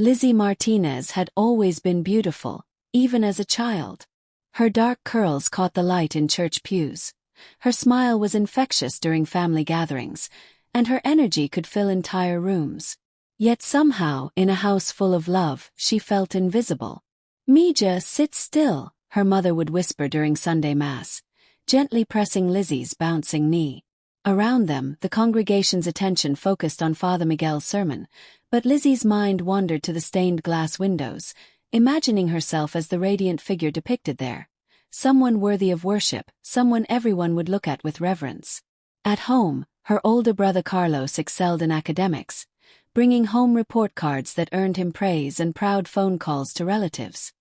Lizzy Martinez had always been beautiful, even as a child. Her dark curls caught the light in church pews. Her smile was infectious during family gatherings, and her energy could fill entire rooms. Yet somehow, in a house full of love, she felt invisible. "Mija, sit still," her mother would whisper during Sunday Mass, gently pressing Lizzy's bouncing knee. Around them, the congregation's attention focused on Father Miguel's sermon, but Lizzy's mind wandered to the stained glass windows, imagining herself as the radiant figure depicted there. Someone worthy of worship, someone everyone would look at with reverence. At home, her older brother Carlos excelled in academics, bringing home report cards that earned him praise and proud phone calls to relatives.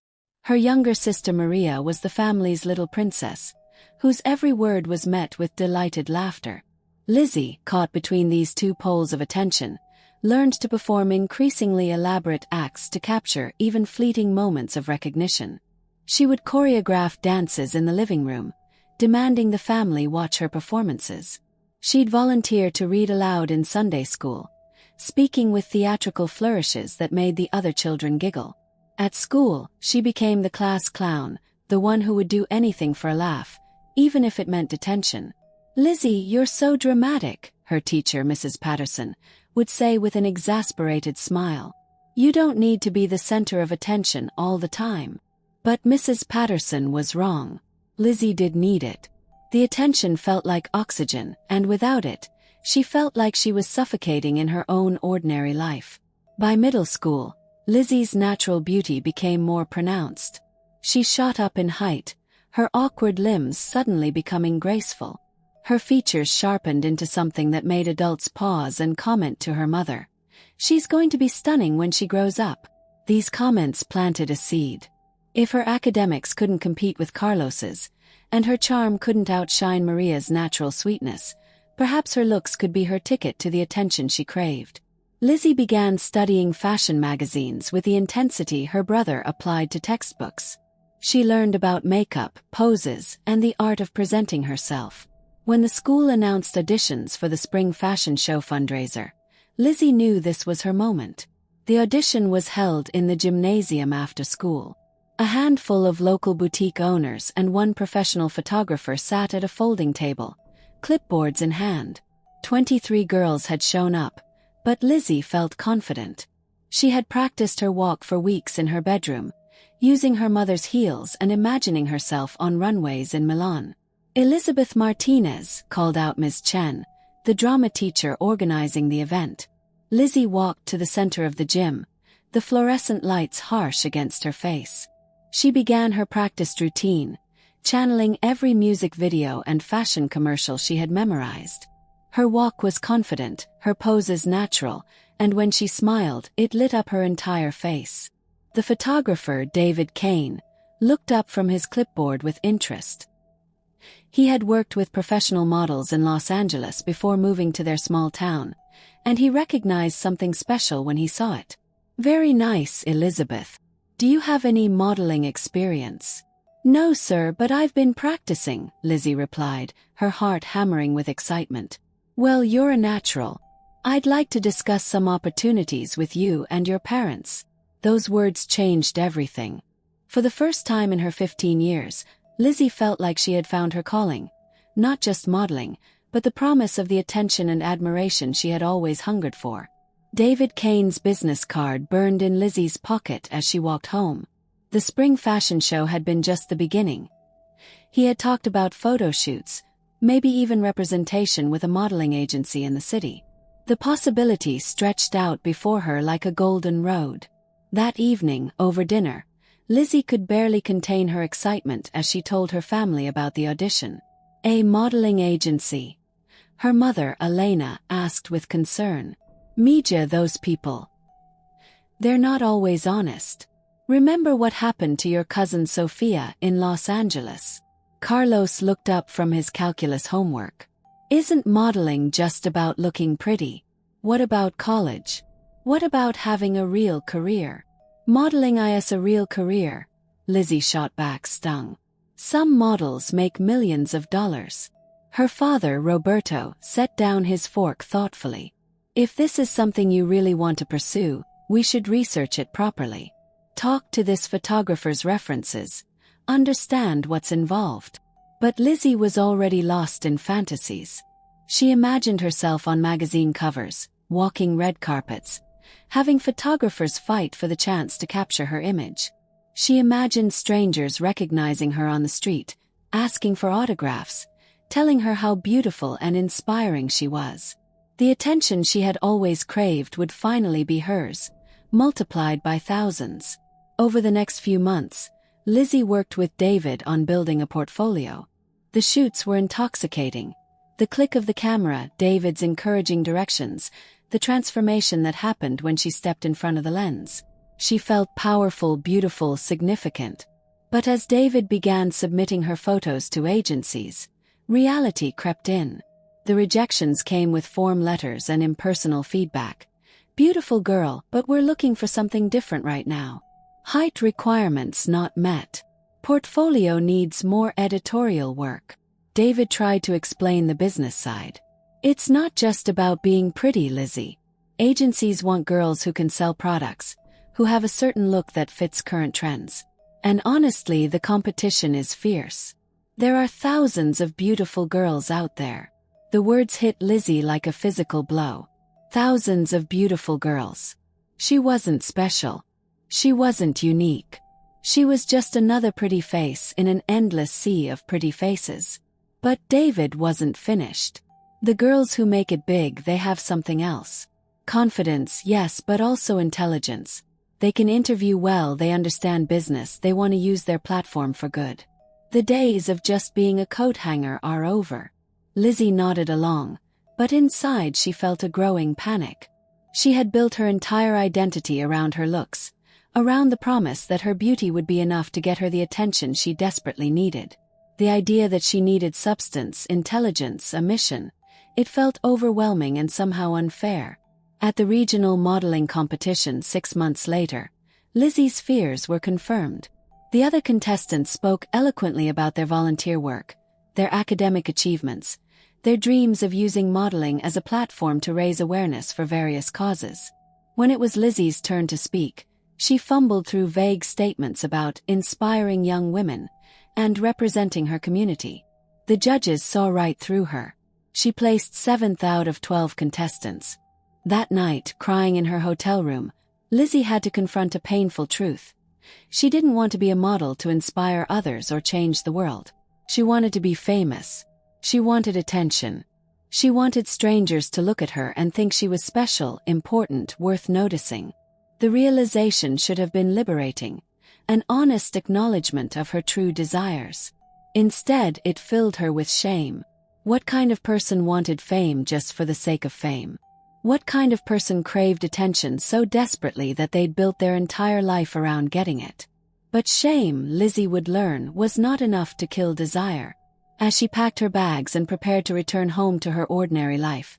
Her younger sister Maria was the family's little princess, whose every word was met with delighted laughter. Lizzy, caught between these two poles of attention, learned to perform increasingly elaborate acts to capture even fleeting moments of recognition. She would choreograph dances in the living room, demanding the family watch her performances. She'd volunteer to read aloud in Sunday school, speaking with theatrical flourishes that made the other children giggle. At school, she became the class clown, the one who would do anything for a laugh, even if it meant detention. "Lizzy, you're so dramatic," her teacher, Mrs. Patterson, would say with an exasperated smile. "You don't need to be the center of attention all the time." But Mrs. Patterson was wrong. Lizzy did need it. The attention felt like oxygen, and without it, she felt like she was suffocating in her own ordinary life. By middle school, Lizzy's natural beauty became more pronounced. She shot up in height, her awkward limbs suddenly becoming graceful. Her features sharpened into something that made adults pause and comment to her mother. "She's going to be stunning when she grows up." These comments planted a seed. If her academics couldn't compete with Carlos's, and her charm couldn't outshine Maria's natural sweetness, perhaps her looks could be her ticket to the attention she craved. Lizzy began studying fashion magazines with the intensity her brother applied to textbooks. She learned about makeup, poses, and the art of presenting herself. When the school announced auditions for the spring fashion show fundraiser, Lizzy knew this was her moment. The audition was held in the gymnasium after school. A handful of local boutique owners and one professional photographer sat at a folding table, clipboards in hand. 23 girls had shown up, but Lizzy felt confident. She had practiced her walk for weeks in her bedroom, using her mother's heels and imagining herself on runways in Milan. "Elizabeth Martinez," called out Ms. Chen, the drama teacher organizing the event. Lizzy walked to the center of the gym, the fluorescent lights harsh against her face. She began her practiced routine, channeling every music video and fashion commercial she had memorized. Her walk was confident, her poses natural, and when she smiled, it lit up her entire face. The photographer, David Kane, looked up from his clipboard with interest. He had worked with professional models in Los Angeles before moving to their small town, and he recognized something special when he saw it. "Very nice, Elizabeth. Do you have any modeling experience?" "No, sir, but I've been practicing," Lizzy replied, her heart hammering with excitement. "Well, you're a natural. I'd like to discuss some opportunities with you and your parents." Those words changed everything. For the first time in her 15 years, Lizzy felt like she had found her calling. Not just modeling, but the promise of the attention and admiration she had always hungered for. David Kane's business card burned in Lizzy's pocket as she walked home. The spring fashion show had been just the beginning. He had talked about photo shoots, maybe even representation with a modeling agency in the city. The possibilities stretched out before her like a golden road. That evening, over dinner, Lizzy could barely contain her excitement as she told her family about the audition. "A modeling agency?" her mother, Elena, asked with concern. "Mija, those people. They're not always honest. Remember what happened to your cousin Sophia in Los Angeles?" Carlos looked up from his calculus homework. "Isn't modeling just about looking pretty? What about college? What about having a real career?" "Modeling is a real career," Lizzy shot back, stung. "Some models make millions of dollars." Her father, Roberto, set down his fork thoughtfully. "If this is something you really want to pursue, We should research it properly. Talk to this photographer's references. Understand what's involved. But Lizzy was already lost in fantasies. She imagined herself on magazine covers, walking red carpets, having photographers fight for the chance to capture her image. She imagined strangers recognizing her on the street, asking for autographs, telling her how beautiful and inspiring she was. The attention she had always craved would finally be hers, multiplied by thousands. Over the next few months, Lizzy worked with David on building a portfolio. The shoots were intoxicating. The click of the camera, David's encouraging directions, the transformation that happened when she stepped in front of the lens. She felt powerful, beautiful, significant. But as David began submitting her photos to agencies, reality crept in. The rejections came with form letters and impersonal feedback. Beautiful girl, but we're looking for something different right now. Height requirements not met. Portfolio needs more editorial work. David tried to explain the business side. It's not just about being pretty, Lizzy. Agencies want girls who can sell products, who have a certain look that fits current trends. And honestly, the competition is fierce. There are thousands of beautiful girls out there. The words hit Lizzy like a physical blow. Thousands of beautiful girls. She wasn't special. She wasn't unique. She was just another pretty face in an endless sea of pretty faces. But David wasn't finished. The girls who make it big, they have something else. Confidence, yes, but also intelligence. They can interview well, they understand business, they want to use their platform for good. The days of just being a coat hanger are over. Lizzy nodded along, but inside she felt a growing panic. She had built her entire identity around her looks, around the promise that her beauty would be enough to get her the attention she desperately needed. The idea that she needed substance, intelligence, a mission, it felt overwhelming and somehow unfair. At the regional modeling competition 6 months later, Lizzy's fears were confirmed. The other contestants spoke eloquently about their volunteer work, their academic achievements, their dreams of using modeling as a platform to raise awareness for various causes. When it was Lizzy's turn to speak, she fumbled through vague statements about inspiring young women and representing her community. The judges saw right through her. She placed 7th out of 12 contestants. That night, crying in her hotel room, Lizzy had to confront a painful truth. She didn't want to be a model to inspire others or change the world. She wanted to be famous. She wanted attention. She wanted strangers to look at her and think she was special, important, worth noticing. The realization should have been liberating, an honest acknowledgement of her true desires. Instead, it filled her with shame. What kind of person wanted fame just for the sake of fame? What kind of person craved attention so desperately that they'd built their entire life around getting it? But shame, Lizzy would learn, was not enough to kill desire. As she packed her bags and prepared to return home to her ordinary life,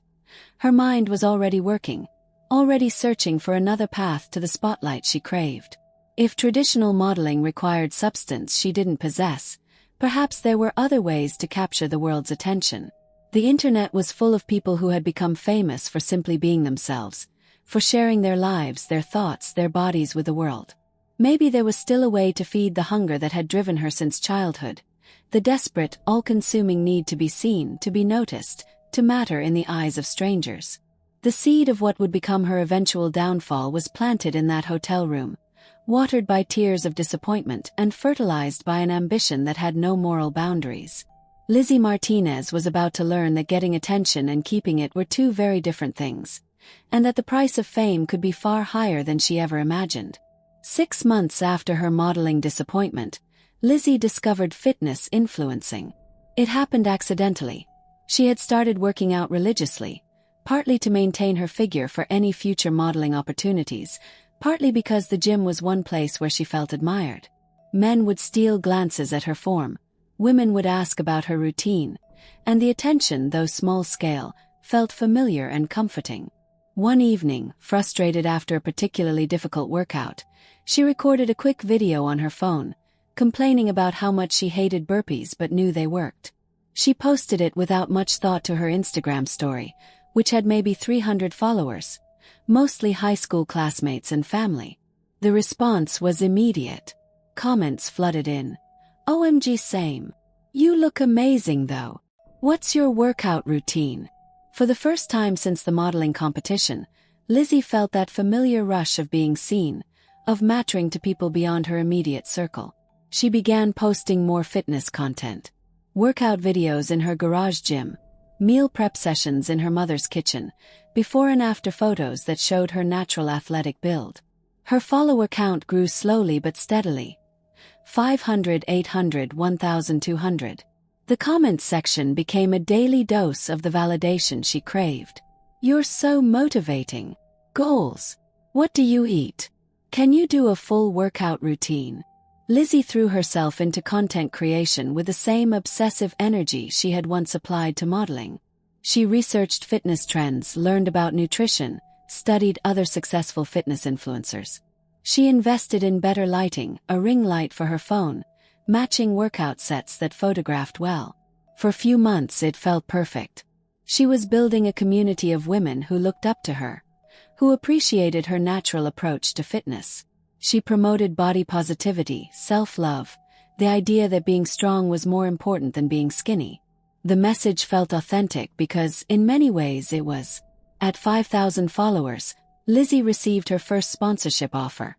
her mind was already working, already searching for another path to the spotlight she craved. If traditional modeling required substance she didn't possess, perhaps there were other ways to capture the world's attention. The internet was full of people who had become famous for simply being themselves, for sharing their lives, their thoughts, their bodies with the world. Maybe there was still a way to feed the hunger that had driven her since childhood, the desperate, all-consuming need to be seen, to be noticed, to matter in the eyes of strangers. The seed of what would become her eventual downfall was planted in that hotel room, watered by tears of disappointment and fertilized by an ambition that had no moral boundaries. Lizzy Martinez was about to learn that getting attention and keeping it were two very different things, and that the price of fame could be far higher than she ever imagined. 6 months after her modeling disappointment, Lizzy discovered fitness influencing. It happened accidentally. She had started working out religiously, partly to maintain her figure for any future modeling opportunities, partly because the gym was one place where she felt admired. Men would steal glances at her form, women would ask about her routine, and the attention, though small-scale, felt familiar and comforting. One evening, frustrated after a particularly difficult workout, she recorded a quick video on her phone, complaining about how much she hated burpees but knew they worked. She posted it without much thought to her Instagram story, which had maybe 300 followers. mostly high school classmates and family. The response was immediate. Comments flooded in. "OMG, same. You look amazing though. What's your workout routine?" For the first time since the modeling competition, Lizzy felt that familiar rush of being seen, of mattering to people beyond her immediate circle. She began posting more fitness content. Workout videos in her garage gym, meal prep sessions in her mother's kitchen, before and after photos that showed her natural athletic build. Her follower count grew slowly but steadily. 500, 800, 1,200. The comments section became a daily dose of the validation she craved. "You're so motivating. Goals. What do you eat? Can you do a full workout routine?" Lizzy threw herself into content creation with the same obsessive energy she had once applied to modeling. She researched fitness trends, learned about nutrition, studied other successful fitness influencers. She invested in better lighting, a ring light for her phone, matching workout sets that photographed well. For a few months it felt perfect. She was building a community of women who looked up to her, who appreciated her natural approach to fitness. She promoted body positivity, self-love, the idea that being strong was more important than being skinny. The message felt authentic because, in many ways, it was. At 5,000 followers, Lizzy received her first sponsorship offer.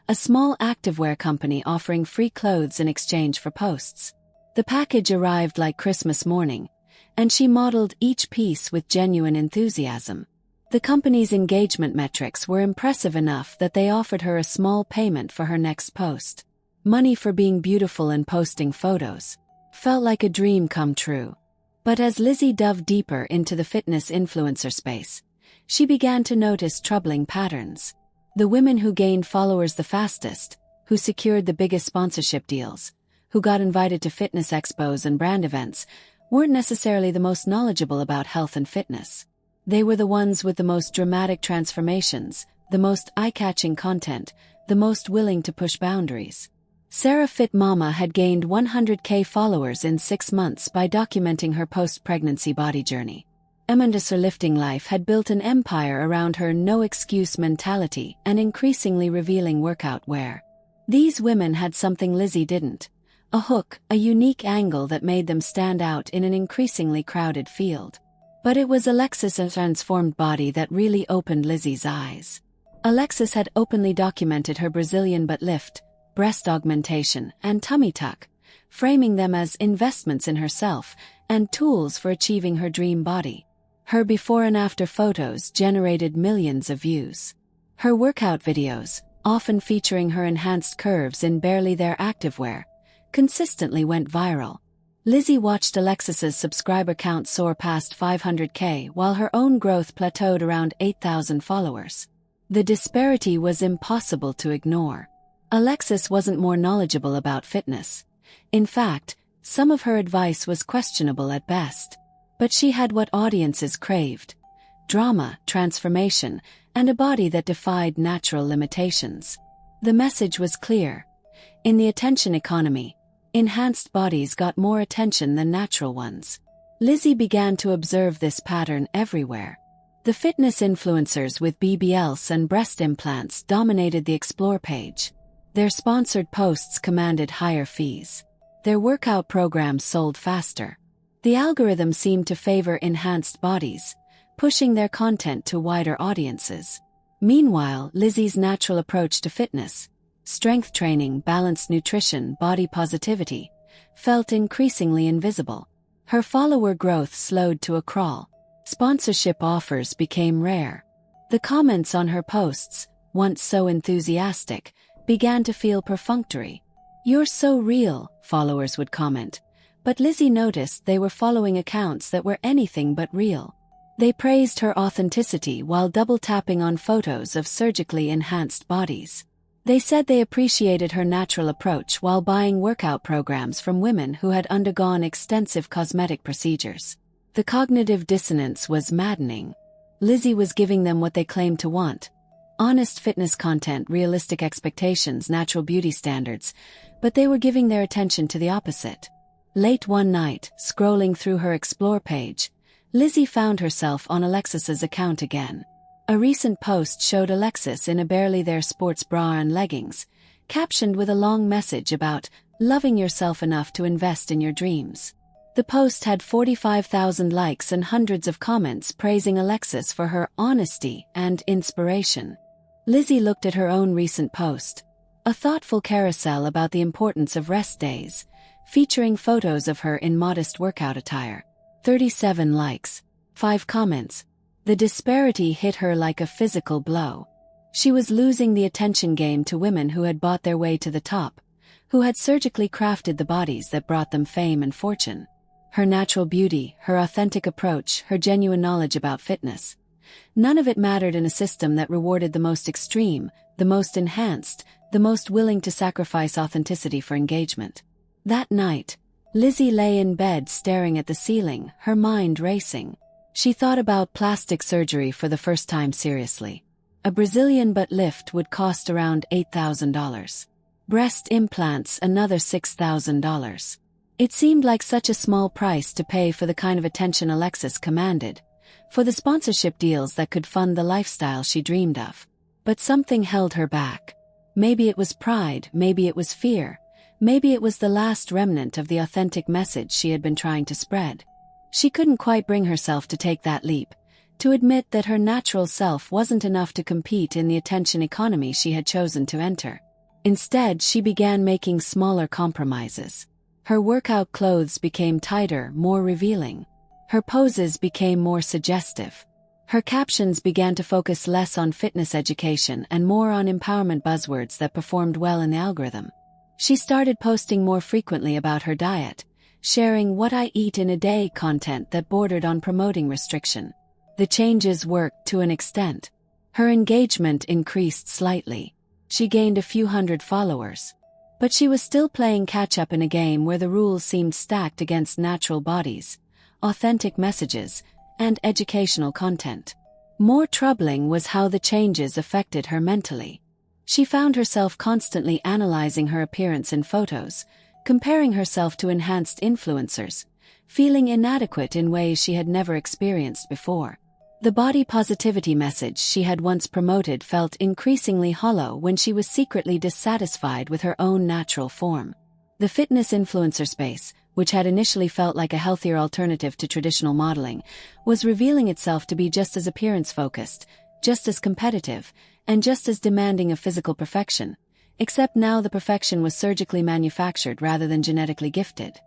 A small activewear company offering free clothes in exchange for posts. The package arrived like Christmas morning, and she modeled each piece with genuine enthusiasm. The company's engagement metrics were impressive enough that they offered her a small payment for her next post. Money for being beautiful and posting photos. Felt like a dream come true. But as Lizzy dove deeper into the fitness influencer space, she began to notice troubling patterns. The women who gained followers the fastest, who secured the biggest sponsorship deals, who got invited to fitness expos and brand events, weren't necessarily the most knowledgeable about health and fitness. They were the ones with the most dramatic transformations, the most eye-catching content, the most willing to push boundaries. Sarah Fit Mama had gained 100K followers in 6 months by documenting her post-pregnancy body journey. Amanda's lifting life had built an empire around her no-excuse mentality and increasingly revealing workout wear. These women had something Lizzy didn't. A hook, a unique angle that made them stand out in an increasingly crowded field. But it was Alexis' transformed body that really opened Lizzy's eyes. Alexis had openly documented her Brazilian butt lift, breast augmentation, and tummy tuck, framing them as investments in herself and tools for achieving her dream body. Her before and after photos generated millions of views. Her workout videos, often featuring her enhanced curves in barely their activewear, consistently went viral. Lizzy watched Alexis's subscriber count soar past 500K while her own growth plateaued around 8,000 followers. The disparity was impossible to ignore. Alexis wasn't more knowledgeable about fitness. In fact, some of her advice was questionable at best. But she had what audiences craved: drama, transformation, and a body that defied natural limitations. The message was clear. In the attention economy, enhanced bodies got more attention than natural ones. Lizzy began to observe this pattern everywhere. The fitness influencers with BBLs and breast implants dominated the Explore page. Their sponsored posts commanded higher fees. Their workout programs sold faster. The algorithm seemed to favor enhanced bodies, pushing their content to wider audiences. Meanwhile, Lizzy's natural approach to fitness, strength training, balanced nutrition, body positivity, felt increasingly invisible. Her follower growth slowed to a crawl. Sponsorship offers became rare. The comments on her posts, once so enthusiastic, began to feel perfunctory. "You're so real," followers would comment. But Lizzy noticed they were following accounts that were anything but real. They praised her authenticity while double-tapping on photos of surgically enhanced bodies. They said they appreciated her natural approach while buying workout programs from women who had undergone extensive cosmetic procedures. The cognitive dissonance was maddening. Lizzy was giving them what they claimed to want: honest fitness content, realistic expectations, natural beauty standards, but they were giving their attention to the opposite. Late one night, scrolling through her Explore page, Lizzy found herself on Alexis's account again. A recent post showed Alexis in a barely there sports bra and leggings, captioned with a long message about loving yourself enough to invest in your dreams. The post had 45,000 likes and hundreds of comments praising Alexis for her honesty and inspiration. Lizzy looked at her own recent post, a thoughtful carousel about the importance of rest days, featuring photos of her in modest workout attire. 37 likes, 5 comments. The disparity hit her like a physical blow. She was losing the attention game to women who had bought their way to the top, who had surgically crafted the bodies that brought them fame and fortune. Her natural beauty, her authentic approach, her genuine knowledge about fitness. None of it mattered in a system that rewarded the most extreme, the most enhanced, the most willing to sacrifice authenticity for engagement. That night, Lizzy lay in bed staring at the ceiling, her mind racing. She thought about plastic surgery for the first time seriously. A Brazilian butt lift would cost around $8,000. Breast implants another $6,000. It seemed like such a small price to pay for the kind of attention Alexis commanded, for the sponsorship deals that could fund the lifestyle she dreamed of. But something held her back. Maybe it was pride, maybe it was fear, maybe it was the last remnant of the authentic message she had been trying to spread. She couldn't quite bring herself to take that leap, to admit that her natural self wasn't enough to compete in the attention economy she had chosen to enter. Instead, she began making smaller compromises. Her workout clothes became tighter, more revealing. Her poses became more suggestive. Her captions began to focus less on fitness education and more on empowerment buzzwords that performed well in the algorithm. She started posting more frequently about her diet, sharing what I eat in a day content that bordered on promoting restriction. The changes worked to an extent. Her engagement increased slightly. She gained a few hundred followers. But she was still playing catch-up in a game where the rules seemed stacked against natural bodies, authentic messages, and educational content. More troubling was how the changes affected her mentally. She found herself constantly analyzing her appearance in photos, comparing herself to enhanced influencers, feeling inadequate in ways she had never experienced before. The body positivity message she had once promoted felt increasingly hollow when she was secretly dissatisfied with her own natural form. The fitness influencer space, which had initially felt like a healthier alternative to traditional modeling, was revealing itself to be just as appearance-focused, just as competitive, and just as demanding of physical perfection, except now the perfection was surgically manufactured rather than genetically gifted.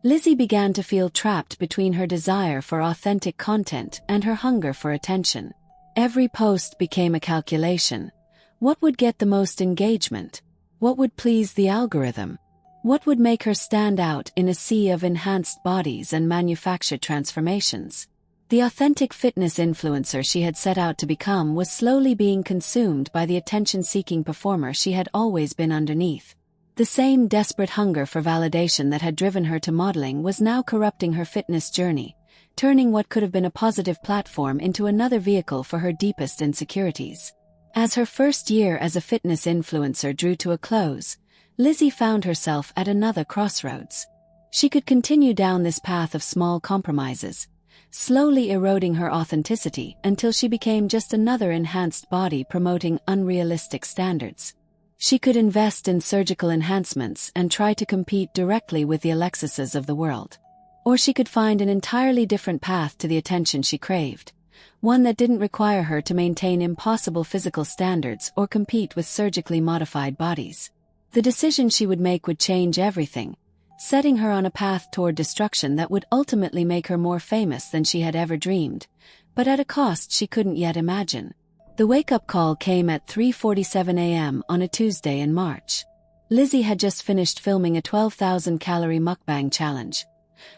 Lizzy began to feel trapped between her desire for authentic content and her hunger for attention. Every post became a calculation. What would get the most engagement? What would please the algorithm? What would make her stand out in a sea of enhanced bodies and manufactured transformations? The authentic fitness influencer she had set out to become was slowly being consumed by the attention-seeking performer she had always been underneath. The same desperate hunger for validation that had driven her to modeling was now corrupting her fitness journey, turning what could have been a positive platform into another vehicle for her deepest insecurities. As her first year as a fitness influencer drew to a close, Lizzy found herself at another crossroads. She could continue down this path of small compromises, slowly eroding her authenticity until she became just another enhanced body promoting unrealistic standards. She could invest in surgical enhancements and try to compete directly with the Alexises of the world. Or she could find an entirely different path to the attention she craved, one that didn't require her to maintain impossible physical standards or compete with surgically modified bodies. The decision she would make would change everything, setting her on a path toward destruction that would ultimately make her more famous than she had ever dreamed, but at a cost she couldn't yet imagine. The wake-up call came at 3:47 a.m. on a Tuesday in March. Lizzy had just finished filming a 12,000-calorie mukbang challenge,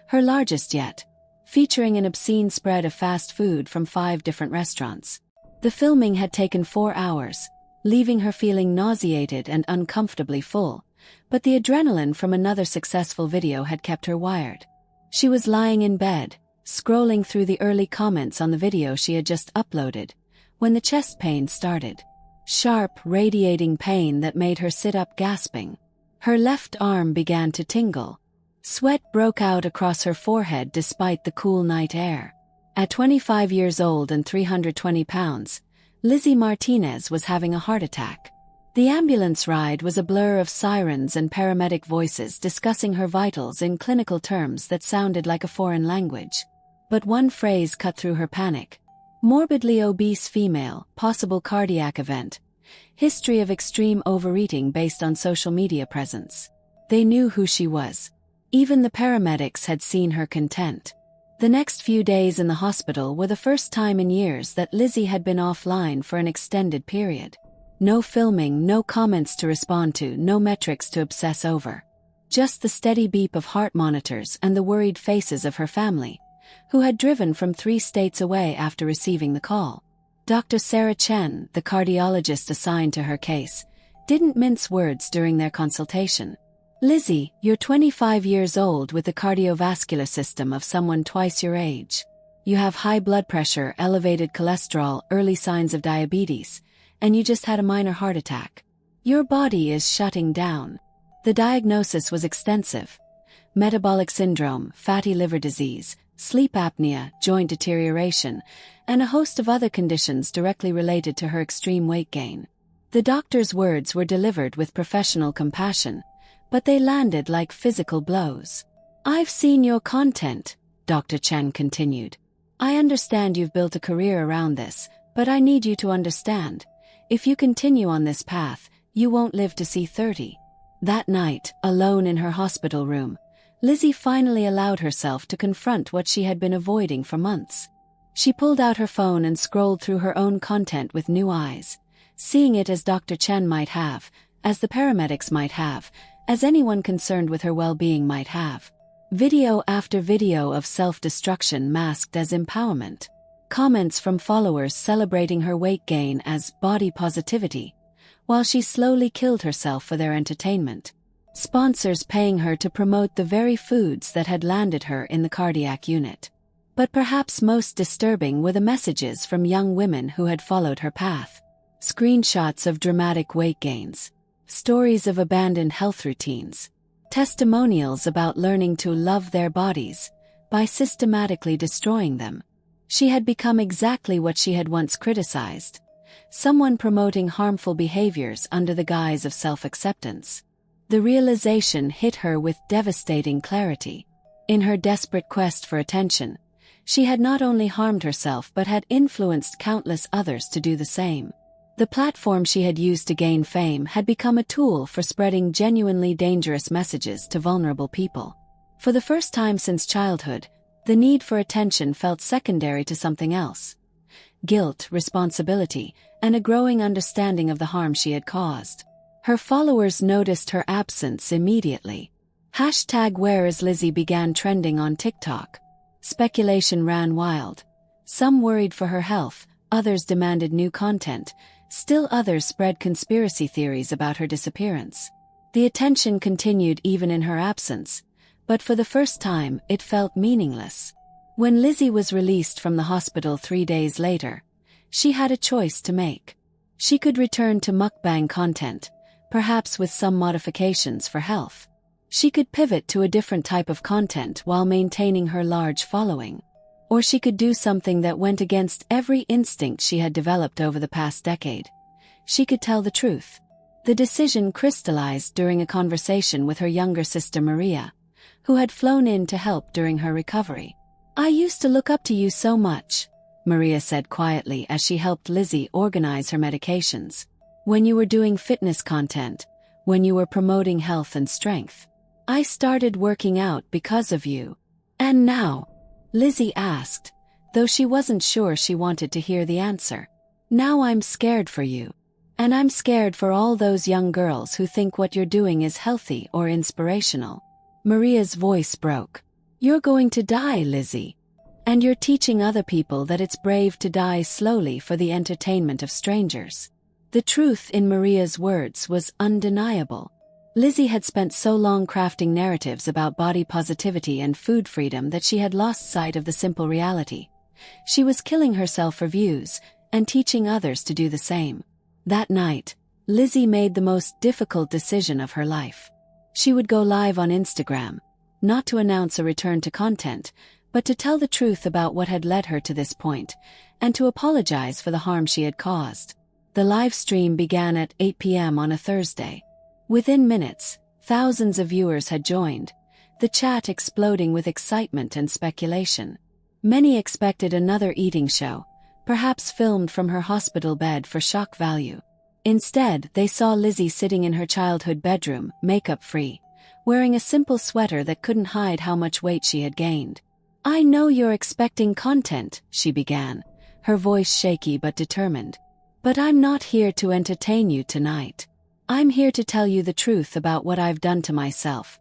her largest yet, featuring an obscene spread of fast food from 5 different restaurants. The filming had taken 4 hours, leaving her feeling nauseated and uncomfortably full, but the adrenaline from another successful video had kept her wired. She was lying in bed, scrolling through the early comments on the video she had just uploaded, when the chest pain started. Sharp, radiating pain that made her sit up gasping. Her left arm began to tingle. Sweat broke out across her forehead despite the cool night air. At 25 years old and 320 pounds, Lizzy Martinez was having a heart attack. The ambulance ride was a blur of sirens and paramedic voices discussing her vitals in clinical terms that sounded like a foreign language. But one phrase cut through her panic. Morbidly obese female, possible cardiac event. History of extreme overeating based on social media presence. They knew who she was. Even the paramedics had seen her content. The next few days in the hospital were the first time in years that Lizzy had been offline for an extended period. No filming, no comments to respond to, no metrics to obsess over. Just the steady beep of heart monitors and the worried faces of her family, who had driven from 3 states away after receiving the call. Dr. Sarah Chen, the cardiologist assigned to her case, didn't mince words during their consultation. Lizzy, you're 25 years old with the cardiovascular system of someone twice your age. You have high blood pressure, elevated cholesterol, early signs of diabetes, and you just had a minor heart attack. Your body is shutting down. The diagnosis was extensive. Metabolic syndrome, fatty liver disease, sleep apnea, joint deterioration, and a host of other conditions directly related to her extreme weight gain. The doctor's words were delivered with professional compassion, but they landed like physical blows. I've seen your content, Dr. Chen continued. I understand you've built a career around this, but I need you to understand. If you continue on this path, you won't live to see 30. That night, alone in her hospital room, Lizzy finally allowed herself to confront what she had been avoiding for months. She pulled out her phone and scrolled through her own content with new eyes, seeing it as Dr. Chen might have, as the paramedics might have, as anyone concerned with her well-being might have. Video after video of self-destruction masked as empowerment. Comments from followers celebrating her weight gain as body positivity, while she slowly killed herself for their entertainment. Sponsors paying her to promote the very foods that had landed her in the cardiac unit. But perhaps most disturbing were the messages from young women who had followed her path. Screenshots of dramatic weight gains. Stories of abandoned health routines. Testimonials about learning to love their bodies by systematically destroying them. She had become exactly what she had once criticized. Someone promoting harmful behaviors under the guise of self-acceptance. The realization hit her with devastating clarity. In her desperate quest for attention, she had not only harmed herself but had influenced countless others to do the same. The platform she had used to gain fame had become a tool for spreading genuinely dangerous messages to vulnerable people. For the first time since childhood, the need for attention felt secondary to something else. Guilt, responsibility, and a growing understanding of the harm she had caused. Her followers noticed her absence immediately. #WhereIsLizzy began trending on TikTok. Speculation ran wild. Some worried for her health, others demanded new content, still others spread conspiracy theories about her disappearance. The attention continued even in her absence, but for the first time it felt meaningless. When Lizzy was released from the hospital 3 days later, she had a choice to make. She could return to mukbang content, perhaps with some modifications for health. She could pivot to a different type of content while maintaining her large following. Or she could do something that went against every instinct she had developed over the past decade. She could tell the truth. The decision crystallized during a conversation with her younger sister Maria, who had flown in to help during her recovery. I used to look up to you so much, Maria said quietly as she helped Lizzy organize her medications. When you were doing fitness content, when you were promoting health and strength. I started working out because of you. And now? Lizzy asked, though she wasn't sure she wanted to hear the answer. Now I'm scared for you. And I'm scared for all those young girls who think what you're doing is healthy or inspirational. Maria's voice broke. You're going to die, Lizzy. And you're teaching other people that it's brave to die slowly for the entertainment of strangers. The truth in Maria's words was undeniable. Lizzy had spent so long crafting narratives about body positivity and food freedom that she had lost sight of the simple reality. She was killing herself for views, and teaching others to do the same. That night, Lizzy made the most difficult decision of her life. She would go live on Instagram, not to announce a return to content, but to tell the truth about what had led her to this point, and to apologize for the harm she had caused. The live stream began at 8 p.m. on a Thursday. Within minutes, thousands of viewers had joined, the chat exploding with excitement and speculation. Many expected another eating show, perhaps filmed from her hospital bed for shock value. Instead, they saw Lizzy sitting in her childhood bedroom, makeup-free, wearing a simple sweater that couldn't hide how much weight she had gained. "I know you're expecting content," she began, her voice shaky but determined. "But I'm not here to entertain you tonight. I'm here to tell you the truth about what I've done to myself,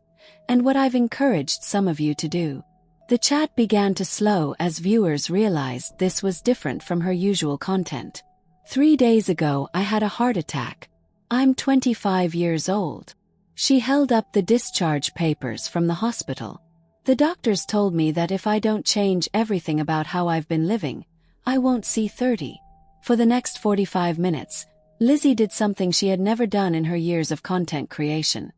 and what I've encouraged some of you to do." The chat began to slow as viewers realized this was different from her usual content. "3 days ago I had a heart attack. I'm 25 years old." She held up the discharge papers from the hospital. "The doctors told me that if I don't change everything about how I've been living, I won't see 30. For the next 45 minutes, Lizzy did something she had never done in her years of content creation.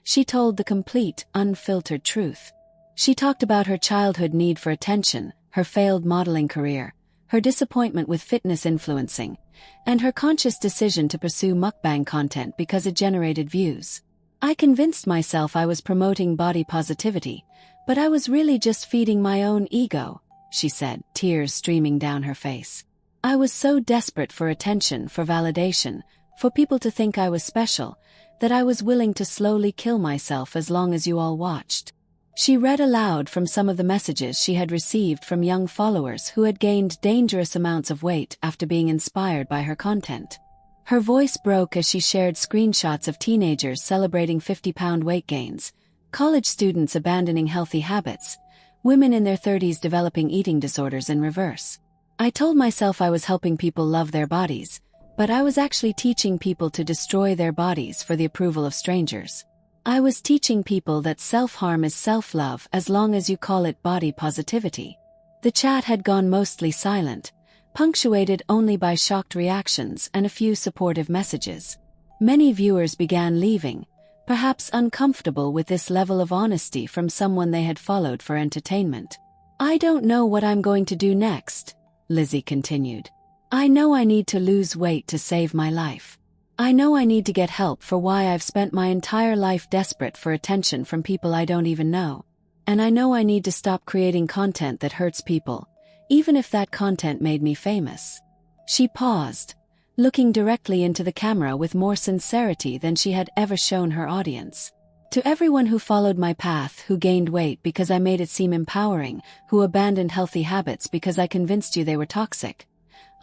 She told the complete, unfiltered truth. She talked about her childhood need for attention, her failed modeling career, her disappointment with fitness influencing, and her conscious decision to pursue mukbang content because it generated views. "I convinced myself I was promoting body positivity, but I was really just feeding my own ego," she said, tears streaming down her face. "I was so desperate for attention, for validation, for people to think I was special, that I was willing to slowly kill myself as long as you all watched." She read aloud from some of the messages she had received from young followers who had gained dangerous amounts of weight after being inspired by her content. Her voice broke as she shared screenshots of teenagers celebrating 50-pound weight gains, college students abandoning healthy habits, women in their 30s developing eating disorders in reverse. "I told myself I was helping people love their bodies, but I was actually teaching people to destroy their bodies for the approval of strangers. I was teaching people that self-harm is self-love as long as you call it body positivity." The chat had gone mostly silent, punctuated only by shocked reactions and a few supportive messages. Many viewers began leaving, perhaps uncomfortable with this level of honesty from someone they had followed for entertainment. "I don't know what I'm going to do next," Lizzy continued. "I know I need to lose weight to save my life. I know I need to get help for why I've spent my entire life desperate for attention from people I don't even know. And I know I need to stop creating content that hurts people, even if that content made me famous." She paused, looking directly into the camera with more sincerity than she had ever shown her audience. "To everyone who followed my path, who gained weight because I made it seem empowering, who abandoned healthy habits because I convinced you they were toxic,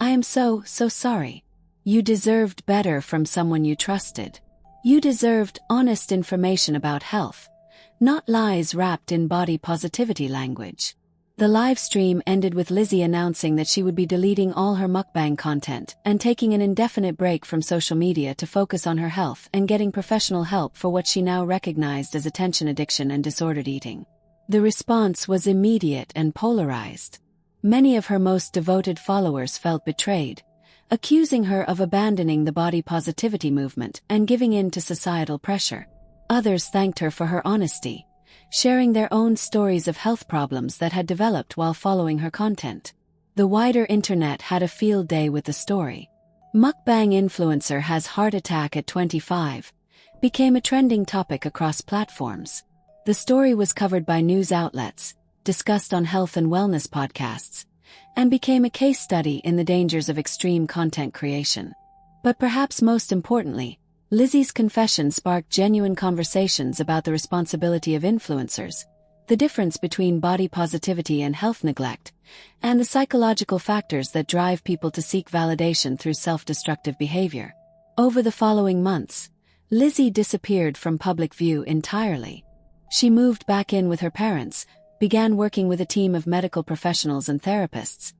I am so sorry. You deserved better from someone you trusted. You deserved honest information about health, not lies wrapped in body positivity language." The live stream ended with Lizzy announcing that she would be deleting all her mukbang content and taking an indefinite break from social media to focus on her health and getting professional help for what she now recognized as attention addiction and disordered eating. The response was immediate and polarized. Many of her most devoted followers felt betrayed, accusing her of abandoning the body positivity movement and giving in to societal pressure. Others thanked her for her honesty, sharing their own stories of health problems that had developed while following her content. The wider internet had a field day with the story. "Mukbang influencer has heart attack at 25" became a trending topic across platforms. The story was covered by news outlets, discussed on health and wellness podcasts, and became a case study in the dangers of extreme content creation. But perhaps most importantly, Lizzy's confession sparked genuine conversations about the responsibility of influencers, the difference between body positivity and health neglect, and the psychological factors that drive people to seek validation through self-destructive behavior. Over the following months, Lizzy disappeared from public view entirely. She moved back in with her parents, began working with a team of medical professionals and therapists,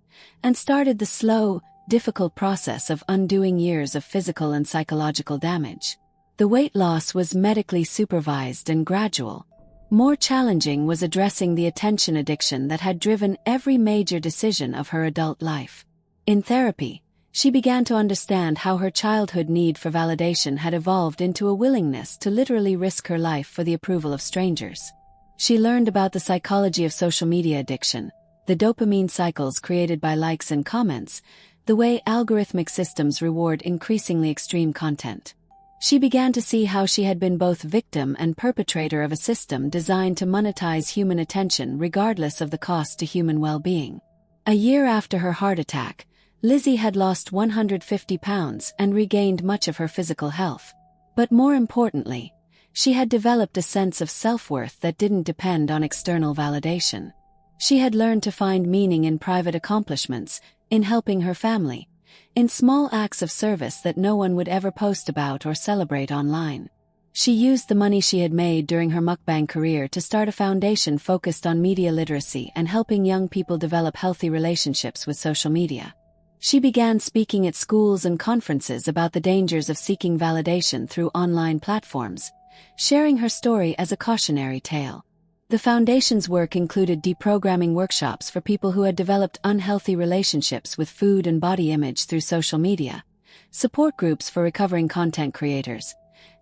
and started the slow, difficult process of undoing years of physical and psychological damage. The weight loss was medically supervised and gradual. More challenging was addressing the attention addiction that had driven every major decision of her adult life. In therapy, she began to understand how her childhood need for validation had evolved into a willingness to literally risk her life for the approval of strangers. She learned about the psychology of social media addiction, the dopamine cycles created by likes and comments, the way algorithmic systems reward increasingly extreme content. She began to see how she had been both victim and perpetrator of a system designed to monetize human attention regardless of the cost to human well-being. A year after her heart attack, Lizzy had lost 150 pounds and regained much of her physical health. But more importantly, she had developed a sense of self-worth that didn't depend on external validation. She had learned to find meaning in private accomplishments, in helping her family, in small acts of service that no one would ever post about or celebrate online. She used the money she had made during her mukbang career to start a foundation focused on media literacy and helping young people develop healthy relationships with social media. She began speaking at schools and conferences about the dangers of seeking validation through online platforms, sharing her story as a cautionary tale. The foundation's work included deprogramming workshops for people who had developed unhealthy relationships with food and body image through social media, support groups for recovering content creators,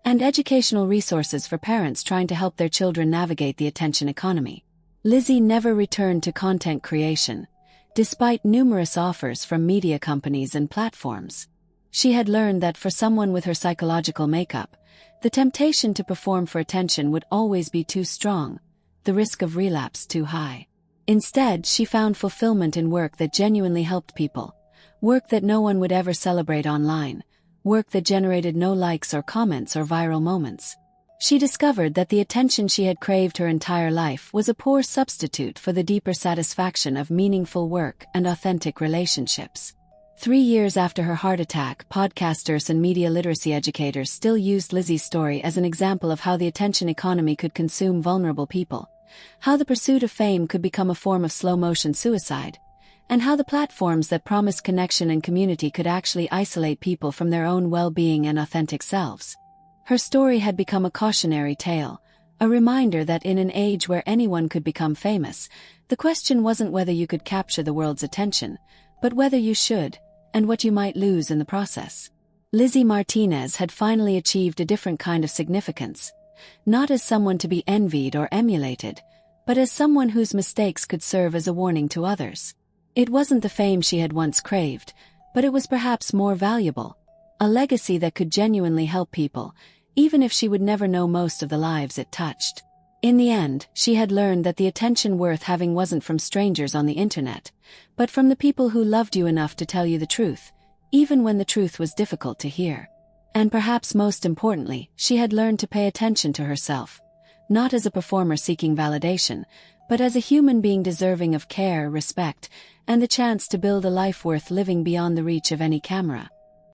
and educational resources for parents trying to help their children navigate the attention economy. Lizzy never returned to content creation, despite numerous offers from media companies and platforms. She had learned that for someone with her psychological makeup, the temptation to perform for attention would always be too strong, the risk of relapse too high. Instead, she found fulfillment in work that genuinely helped people, work that no one would ever celebrate online, work that generated no likes or comments or viral moments. She discovered that the attention she had craved her entire life was a poor substitute for the deeper satisfaction of meaningful work and authentic relationships. 3 years after her heart attack, podcasters and media literacy educators still used Lizzy's story as an example of how the attention economy could consume vulnerable people, how the pursuit of fame could become a form of slow-motion suicide, and how the platforms that promised connection and community could actually isolate people from their own well-being and authentic selves. Her story had become a cautionary tale, a reminder that in an age where anyone could become famous, the question wasn't whether you could capture the world's attention, but whether you should, and what you might lose in the process. Lizzy Martinez had finally achieved a different kind of significance, not as someone to be envied or emulated, but as someone whose mistakes could serve as a warning to others. It wasn't the fame she had once craved, but it was perhaps more valuable, a legacy that could genuinely help people, even if she would never know most of the lives it touched. In the end, she had learned that the attention worth having wasn't from strangers on the internet, but from the people who loved you enough to tell you the truth, even when the truth was difficult to hear. And perhaps most importantly, she had learned to pay attention to herself, not as a performer seeking validation, but as a human being deserving of care, respect, and the chance to build a life worth living beyond the reach of any camera.